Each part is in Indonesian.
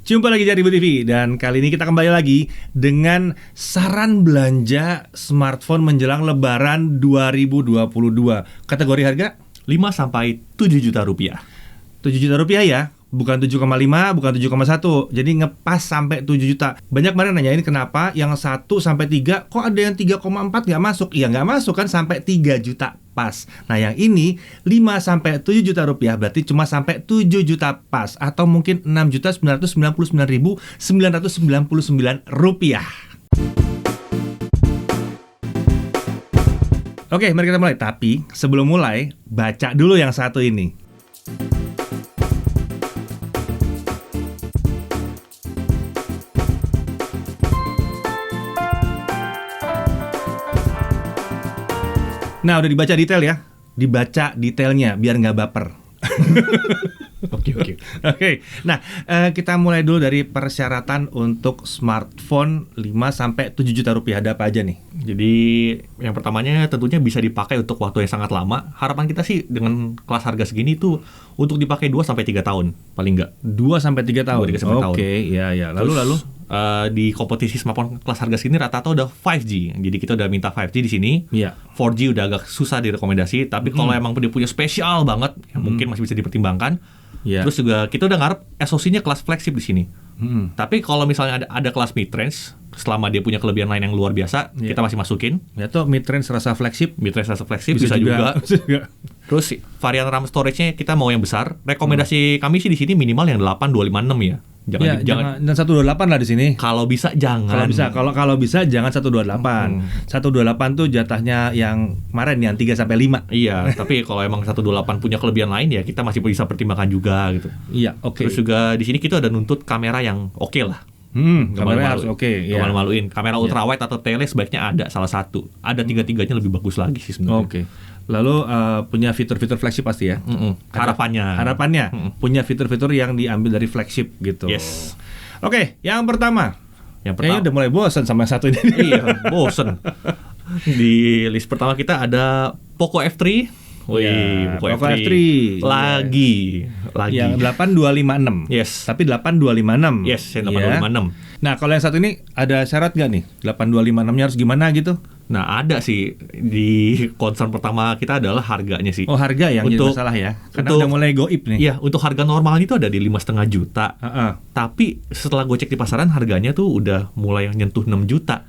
Jumpa lagi di Ribu TV dan kali ini kita kembali lagi dengan saran belanja smartphone menjelang Lebaran 2022. Kategori harga 5 sampai 7 juta rupiah. 7 juta rupiah ya, bukan 7,5, bukan 7,1. Jadi ngepas sampai 7 juta. Banyak kemarin nanyain kenapa yang 1 sampai 3 kok ada yang 3,4 nggak masuk? Iya nggak masuk kan sampai 3 juta pas. Nah yang ini 5 sampai 7 juta rupiah berarti cuma sampai 7 juta pas atau mungkin 6.999.999 rupiah. Oke, mari kita mulai. Tapi sebelum mulai, baca dulu yang satu ini. Nah, udah dibaca detail ya. Dibaca detailnya biar nggak baper. Oke. Nah, kita mulai dulu dari persyaratan untuk smartphone 5 sampai 7 juta rupiah. Ada apa aja nih? Jadi yang pertamanya tentunya bisa dipakai untuk waktu yang sangat lama. Harapan kita sih dengan kelas harga segini tuh untuk dipakai 2 sampai 3 tahun paling nggak. 2 sampai 3 tahun. 2 sampai tahun. Oke, iya. Lalu di kompetisi smartphone kelas harga segini rata-rata udah 5G. Jadi kita udah minta 5G di sini. Iya. 4G udah agak susah direkomendasi, tapi kalau emang dia punya spesial banget, ya mungkin masih bisa dipertimbangkan. Iya. Terus juga kita udah ngarep SoC-nya kelas flagship di sini. Tapi kalau misalnya ada kelas mid-range, selama dia punya kelebihan lain yang luar biasa, kita masih masukin. Ya tuh mid-range rasa flagship. Mid-range rasa flagship bisa juga. Terus varian RAM storage-nya kita mau yang besar. Rekomendasi kami sih di sini minimal yang 8256 ya. Jangan dan 128 lah di sini. Kalau bisa jangan. Kalau bisa jangan 128. 128 tuh jatahnya yang kemarin yang 3 sampai 5. Iya, tapi kalau emang 128 punya kelebihan lain ya kita masih bisa pertimbangkan juga gitu. Iya, oke. Terus juga di sini kita udah nuntut kamera yang oke lah. Kamera harus oke. Gak malu-maluin. Kamera ultrawide atau tele sebaiknya ada salah satu. Ada tiga-tiganya lebih bagus lagi sih sebenarnya. Oke. Lalu punya fitur-fitur flagship pasti ya. Harapannya punya fitur-fitur yang diambil dari flagship gitu. Yes. Oke, yang pertama. Kayaknya udah mulai bosan sama yang satu ini. Iya, bosan. Di list pertama kita ada Poco F3. Poco F3 lagi. Yang 8256. Yes. Tapi 8256. Yes, yang 8256. Nah, kalau yang satu ini ada syarat nggak nih? 8256-nya harus gimana gitu? Nah, ada sih. Di concern pertama kita adalah harganya sih. Oh, harga yang jadi masalah ya? Karena udah mulai goib nih. Iya, untuk harga normal itu ada di 5,5 juta. Tapi setelah gue cek di pasaran harganya tuh udah mulai nyentuh 6 juta.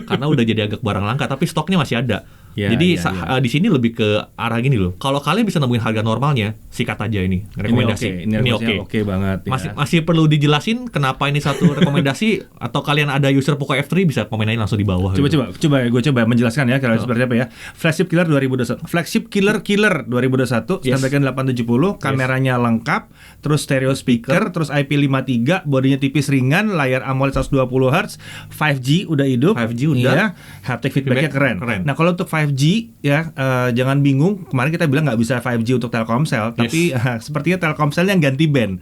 Karena udah jadi agak barang langka, tapi stoknya masih ada. Jadi di sini lebih ke arah gini loh. Kalau kalian bisa nemuin harga normalnya, sikat aja ini rekomendasi. Ini oke banget. Masih perlu dijelasin kenapa ini satu rekomendasi atau kalian ada user Poco F3 bisa komen aja langsung di bawah. Gue coba menjelaskan ya kalau seperti apa ya. Flagship Killer 2021. Flagship Killer 2021. Snapdragon 870, kameranya lengkap, terus stereo speaker, terus IP53, bodinya tipis ringan, layar AMOLED 120 Hz, 5G udah hidup. 5G udah. Iya, haptic feedbacknya keren. Nah, kalau untuk 5G ya jangan bingung. Kemarin kita bilang nggak bisa 5G untuk Telkomsel, tapi sepertinya Telkomselnya ganti band.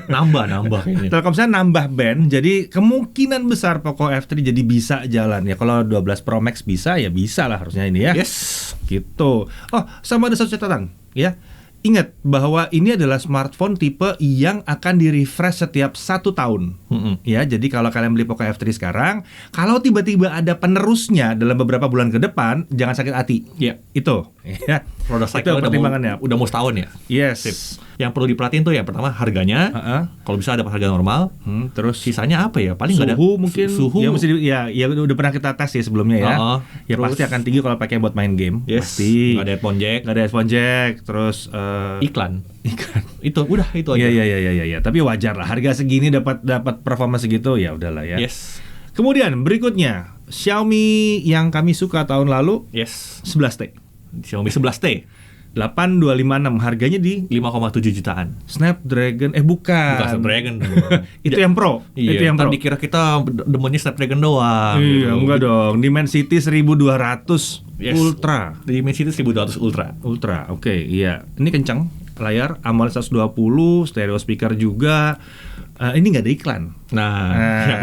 nambah. Telkomsel nambah band, jadi kemungkinan besar Poco F3 jadi bisa jalan ya. Kalau 12 Pro Max bisa ya bisa lah harusnya ini ya. Yes. Gitu. Oh, sama ada satu catatan ya. Ingat bahwa ini adalah smartphone tipe yang akan di-refresh setiap 1 tahun. Ya, jadi kalau kalian beli Poco F3 sekarang, kalau tiba-tiba ada penerusnya dalam beberapa bulan ke depan, jangan sakit hati. Ya, itu. Ya. Product cycle udah mau setahun ya. Yes. Sip. Yang perlu diperhatiin tuh yang pertama harganya. Kalau bisa dapat harga normal. Terus sisanya apa ya? Paling nggak ada suhu mungkin. Suhu. Ya udah pernah kita tes ya sebelumnya ya. Ya terus, pasti akan tinggi kalau pakai buat main game. Yes. Pasti. Nggak ada headphone jack. Terus iklan. Itu aja. Iya. Tapi wajar lah. Harga segini dapat performa segitu ya udahlah ya. Yes. Kemudian berikutnya Xiaomi yang kami suka tahun lalu. Yes. 11T. Xiaomi 11T 8256 harganya di 5,7 jutaan. Snapdragon bukan Snapdragon itu yang Pro. Iya, itu yang Pro. Dikira kita demennya Snapdragon doang. Iya, enggak dong. Dimensity 1200 Ultra. Dimensity 1200 Ultra. Oke, iya. Ini kencang. Layar AMOLED 120, stereo speaker juga. Ini nggak ada iklan. Nah,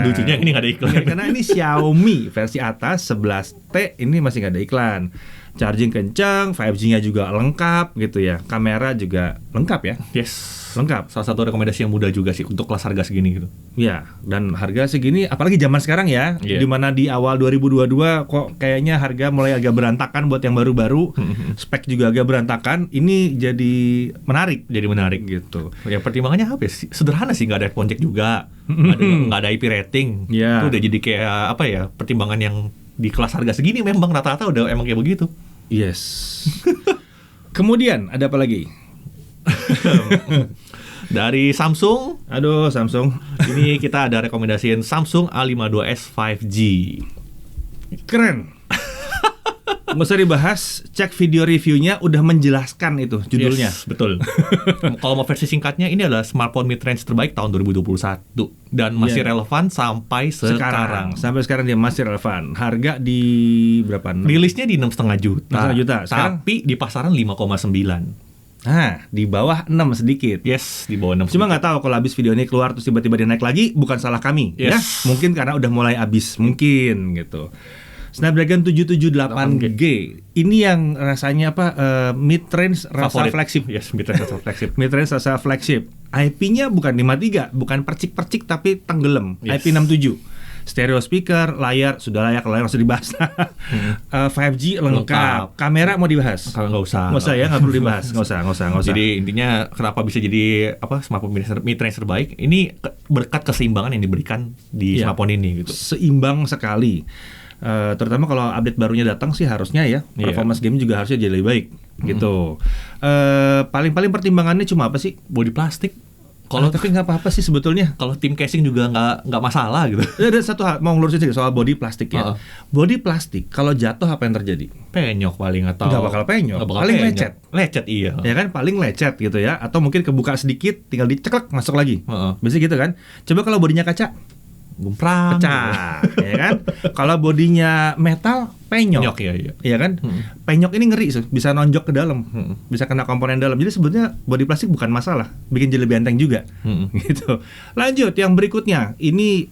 lucunya ini nggak ada iklan. Karena ini Xiaomi versi atas 11T ini masih nggak ada iklan. Charging kencang, 5G-nya juga lengkap gitu ya. Kamera juga lengkap ya. Yes. Lengkap. Salah satu rekomendasi yang mudah juga sih untuk kelas harga segini gitu. Ya, dan harga segini apalagi zaman sekarang ya, dimana di awal 2022 kok kayaknya harga mulai agak berantakan buat yang baru-baru, spek juga agak berantakan, ini jadi menarik. Jadi menarik gitu. Ya pertimbangannya apa sih? Sederhana sih, nggak ada headphone jack juga, nggak ada IP rating. Itu udah jadi kayak apa ya, pertimbangan yang di kelas harga segini memang rata-rata udah emang kayak begitu. Yes. Kemudian ada apa lagi? Dari Samsung, aduh Samsung, ini kita ada rekomendasiin Samsung A52s 5G. Keren. Nggak usah dibahas, cek video reviewnya udah menjelaskan itu judulnya. Yes, betul. Kalau mau versi singkatnya, ini adalah smartphone mid-range terbaik tahun 2021 dan masih relevan sampai sekarang. Sampai sekarang dia masih relevan. Harga di berapa? Rilisnya di 6,5 juta. 6,5 juta. Sekarang, tapi di pasaran 5,9. Di bawah 6 sedikit. Yes, di bawah 6. Cuma nggak tahu kalau habis video ini keluar terus tiba-tiba dia naik lagi, bukan salah kami. Ya, mungkin karena udah mulai habis, mungkin gitu. Snapdragon 778G. Ini yang rasanya apa? Mid-range rasa flagship. Yes, mid-range rasa flagship. Mid-range rasa flagship. IP-nya bukan 53, bukan percik-percik tapi tenggelam. Yes. IP67. Stereo speaker, layar sudah layak, layar masih dibahas. 5G lengkap. Kamera mau dibahas? Nggak usah. Nggak usah ya, nggak perlu dibahas. Nggak usah. Jadi intinya kenapa bisa jadi smartphone mid-range terbaik? Ini berkat keseimbangan yang diberikan di smartphone ini gitu. Seimbang sekali. Terutama kalau update barunya datang sih harusnya ya. Performance game juga harusnya jadi lebih baik gitu. Paling pertimbangannya cuma apa sih? Body plastik. Tapi nggak apa-apa sih sebetulnya. Kalau tim casing juga nggak masalah gitu. Ada satu hal mau ngelurusin sedikit soal body plastik ya. Body plastik kalau jatuh apa yang terjadi? Penyok paling atau nggak bakal penyok. Paling lecet. Lecet iya. Ya kan paling lecet gitu ya. Atau mungkin kebuka sedikit tinggal diceklek masuk lagi. Biasanya gitu kan. Coba kalau bodinya kaca, gumprang, pecah, ya kan? Kalau bodinya metal, penyok, ya kan? Penyok ini ngeri, bisa nonjok ke dalam, bisa kena komponen dalam. Jadi sebetulnya body plastik bukan masalah, bikin jadi lebih enteng juga, gitu. Lanjut, yang berikutnya, ini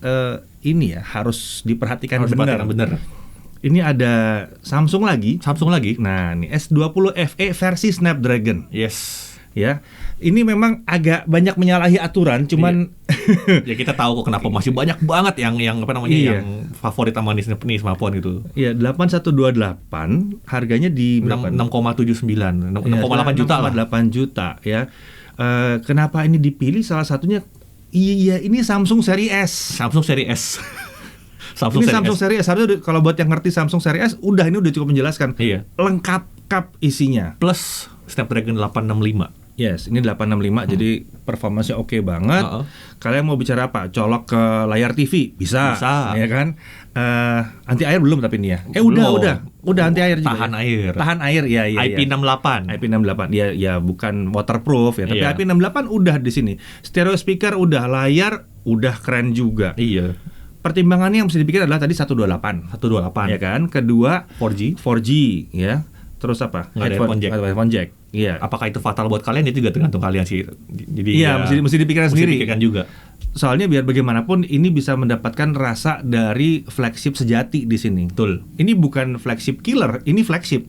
ya harus diperhatikan benar. Ini ada Samsung lagi. Nah, ini S20 FE versi Snapdragon. Yes. Ya, ini memang agak banyak menyalahi aturan, cuman ya kita tahu kok kenapa masih banyak banget yang apa namanya yang favorit sama nih smartphone gitu. Iya, 8128 harganya di 6,79, 6,8 juta lah. 6,8 juta ya. Kenapa ini dipilih? Salah satunya ini Samsung Seri S. Samsung Seri S. Samsung Seri S. Harusnya kalau buat yang ngerti Samsung Seri S, ini udah cukup menjelaskan. Lengkap isinya. Plus Snapdragon 865. Yes, ini 865 jadi performanya oke banget. Kalian mau bicara apa? Colok ke layar TV bisa. Ya kan? Anti air belum tapi ini ya. Udah anti air juga. Tahan air ya. IP68. IP68 ya bukan waterproof ya, tapi IP68 udah di sini. Stereo speaker udah, layar udah keren juga. Iya. Pertimbangannya yang mesti dipikir adalah tadi 128 ya kan? Kedua 4G ya. Terus apa? Nggak ada headphone jack. Iya. Apakah itu fatal buat kalian? Itu juga tergantung kalian sih. Jadi mesti dipikirkan sendiri. Dipikirkan juga. Soalnya biar bagaimanapun ini bisa mendapatkan rasa dari flagship sejati di sini. Betul. Ini bukan flagship killer, ini flagship.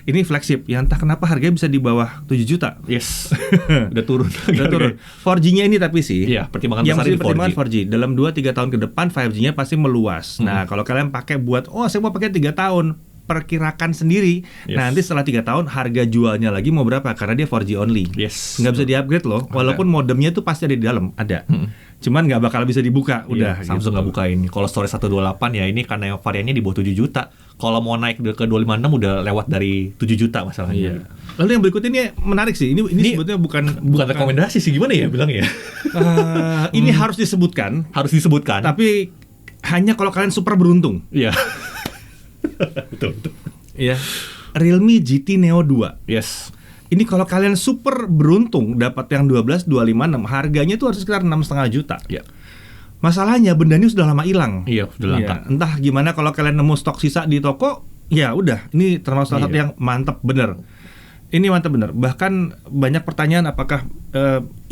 Ini flagship yang entah kenapa harganya bisa di bawah 7 juta. Yes. Udah turun. 4G-nya ini tapi sih. Iya, pertimbangan besar di 4G. Dalam 2-3 tahun ke depan 5G-nya pasti meluas. Nah, kalau kalian pakai buat saya mau pakai 3 tahun, perkirakan sendiri. Nanti setelah 3 tahun harga jualnya lagi mau berapa? Karena dia 4G only. Yes. Nggak bisa di-upgrade loh. Walaupun modemnya tuh pasti ada di dalam, ada. Cuman nggak bakal bisa dibuka. Udah. Samsung nggak buka ini. Kalau storage 128 ya ini karena variannya di bawah 7 juta. Kalau mau naik ke 256 udah lewat dari 7 juta masalahnya. Lalu yang berikutnya ini menarik sih. Ini sebetulnya bukan rekomendasi sih, gimana ya bilangnya? Ini harus disebutkan. Tapi hanya kalau kalian super beruntung. Iya. Betul. Ya. Realme GT Neo 2. Yes. Ini kalau kalian super beruntung dapat yang 12 256, harganya itu harus sekitar 6,5 juta. Iya. Masalahnya benda ini sudah lama hilang. Iya, sudah langka. Entah gimana kalau kalian nemu stok sisa di toko, ya udah, ini termasuk salah satu yang mantap bener. Ini mantap bener. Bahkan banyak pertanyaan apakah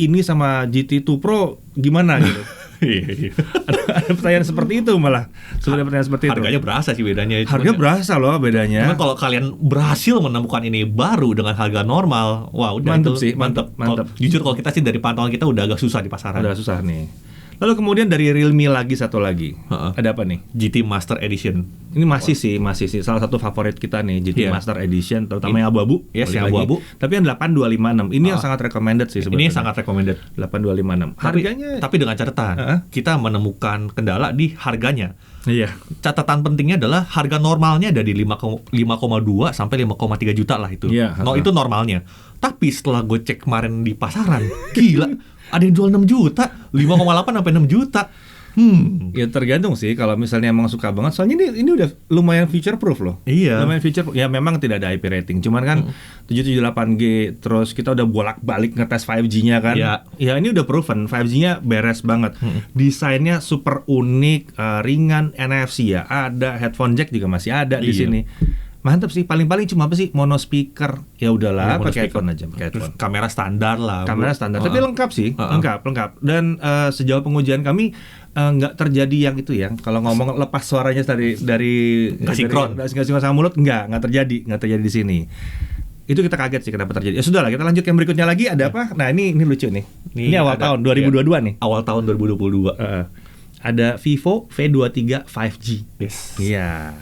ini sama GT2 Pro gimana gitu. Ada pertanyaan seperti itu malah. Sebenarnya pertanyaan seperti itu. Harganya berasa sih bedanya. Harga berasa loh bedanya. Cuman kalau kalian berhasil menemukan ini baru dengan harga normal, wah udah mantap itu sih, mantap. Jujur kalau kita sih dari pantauan kita udah agak susah di pasaran. Udah susah nih. Lalu kemudian dari Realme lagi satu lagi. Ada apa nih? GT Master Edition. Ini masih sih salah satu favorit kita nih, GT Master Edition, terutama yang abu-abu. Yes, yang abu-abu. Tapi yang 8256 ini yang sangat recommended sih Ini sebenarnya. sangat recommended. 8256. Harganya tapi dengan catatan, kita menemukan kendala di harganya. Iya. Catatan pentingnya adalah harga normalnya ada di 5,2 sampai 5,3 juta lah itu. Iya, itu normalnya. Tapi setelah gue cek kemarin di pasaran, gila, ada yang jual 6 juta, 5,8 sampai 6 juta. Ya tergantung sih kalau misalnya emang suka banget. Soalnya ini udah lumayan future proof loh. Iya. Lumayan future proof. Ya memang tidak ada IP rating. Cuman kan 778G terus kita udah bolak-balik ngetes 5G-nya kan. Ya ini udah proven 5G-nya beres banget. Desainnya super unik, ringan, NFC ya. Ada headphone jack juga masih ada di sini. Mantap sih, paling-paling cuma apa sih, mono speaker. Ya udahlah, pakai headphone aja, pakai headphone. Kamera standar lah. Kamera standar, tapi lengkap sih, lengkap. Dan sejauh pengujian kami nggak terjadi yang itu ya. Kalau ngomong lepas suaranya dari nggak sinkron sama mulut, nggak terjadi di sini. Itu kita kaget sih kenapa terjadi. Ya sudahlah, kita lanjut yang berikutnya lagi. Ada apa? Nah ini lucu nih. Ini awal tahun 2022 nih. Awal tahun 2022. Ada Vivo V23 5G. Yes. Iya.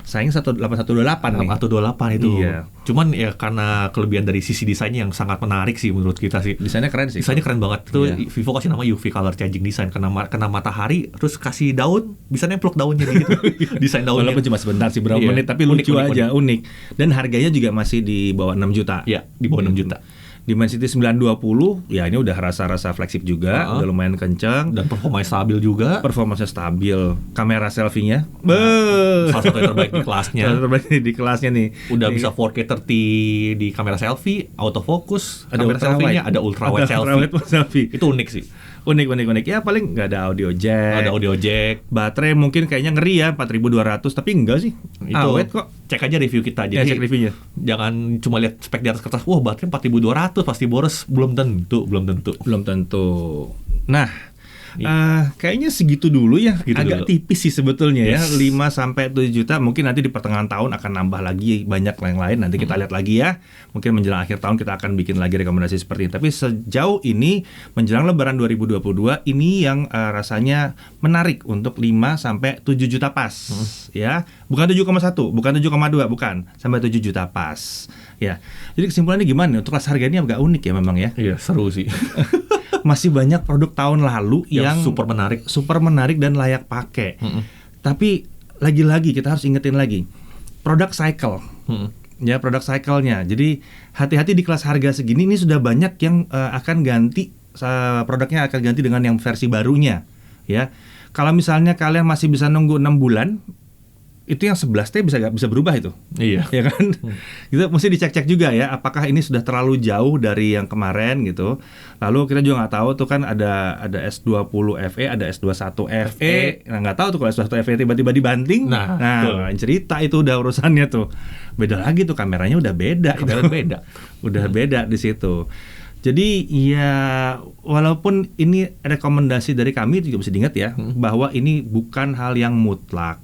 Sayang 8128 nih. 8128 itu. Iya. Cuman ya karena kelebihan dari sisi desainnya yang sangat menarik sih menurut kita sih. Desainnya keren sih. Desainnya keren banget. Itu Vivo kasih nama UV Color Changing Design. Kena matahari terus kasih daun, bisa nemplok daunnya gitu. Desain daunnya. Walaupun cuma sebentar sih, berapa menit, tapi lucu aja, unik. Dan harganya juga masih di bawah 6 juta. Iya, di bawah 6 juta. Dimensity 920, ya ini udah rasa-rasa flagship juga, udah lumayan kencang. Dan performanya stabil juga. Performanya stabil. Kamera selfie-nya, salah satu yang terbaik di kelasnya. Salah satu terbaik di kelasnya nih. Udah bisa 4K 30 di kamera selfie, autofocus, ada kamera selfie-nya, ada ultra wide selfie. Itu unik sih. Unik. Ya paling nggak ada audio jack. Ada audio jack. Baterai mungkin kayaknya ngeri ya 4200, tapi enggak sih. Itu awet kok. Cek aja review kita. Jadi cek reviewnya. Jangan cuma lihat spek di atas kertas. Wah, baterai 4200 pasti boros. Belum tentu. Nah, kayaknya segitu dulu ya. Agak tipis sih sebetulnya ya. 5 sampai 7 juta. Mungkin nanti di pertengahan tahun akan nambah lagi banyak yang lain. Nanti kita lihat lagi ya. Mungkin menjelang akhir tahun kita akan bikin lagi rekomendasi seperti ini. Tapi sejauh ini menjelang Lebaran 2022 ini yang rasanya menarik untuk 5 sampai 7 juta pas. Ya, bukan 7,1, bukan 7,2, bukan, sampai 7 juta pas. Ya. Jadi kesimpulannya gimana? Untuk kelas harga ini agak unik ya memang ya. Iya, seru sih. Masih banyak produk tahun lalu yang super menarik dan layak pakai. Tapi lagi-lagi kita harus ingetin lagi produk cycle. Ya, produk cycle-nya. Jadi hati-hati di kelas harga segini ini sudah banyak yang akan ganti, produknya akan ganti dengan yang versi barunya. Ya. Kalau misalnya kalian masih bisa nunggu 6 bulan, itu yang 11T bisa berubah itu. Iya. Ya kan? Gitu mesti dicek-cek juga ya, apakah ini sudah terlalu jauh dari yang kemarin gitu. Lalu kita juga nggak tahu tuh kan ada S20 FE, ada S21 FE. Nah, nggak tahu tuh kalau S21 FE tiba-tiba dibanting. Nah, cerita itu udah urusannya tuh. Beda lagi tuh, kameranya udah beda. Udah beda di situ. Jadi ya walaupun ini rekomendasi dari kami juga bisa diingat ya, bahwa ini bukan hal yang mutlak.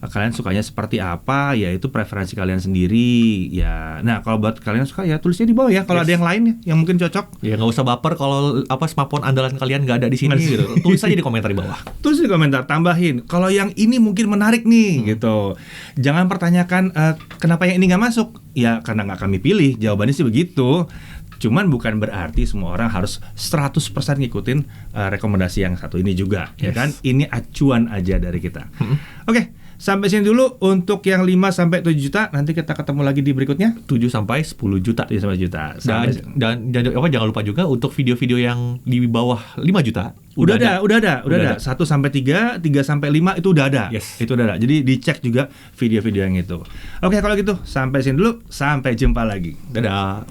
Kalian sukanya seperti apa, ya itu preferensi kalian sendiri ya. Nah kalau buat kalian suka ya tulisnya di bawah ya. Kalau ada yang lain yang mungkin cocok, ya nggak usah baper kalau smartphone andalan kalian nggak ada di sini gitu. Tulis aja di komentar di bawah. Tulis di komentar, tambahin kalau yang ini mungkin menarik nih gitu. Jangan pertanyakan kenapa yang ini nggak masuk. Ya karena nggak kami pilih. Jawabannya sih begitu. Cuman bukan berarti semua orang harus 100% ngikutin rekomendasi yang satu ini juga, ya kan? Ini acuan aja dari kita. Oke, sampai sini dulu untuk yang 5 sampai 7 juta. Nanti kita ketemu lagi di berikutnya 7 sampai 10 juta. 7 sampai juta. Dan jangan lupa juga untuk video-video yang di bawah 5 juta. Udah ada. 1 sampai 3, 3 sampai 5 itu udah ada. Yes. Itu udah ada. Jadi dicek juga video-video yang itu. Oke, kalau gitu sampai sini dulu. Sampai jumpa lagi. Dadah.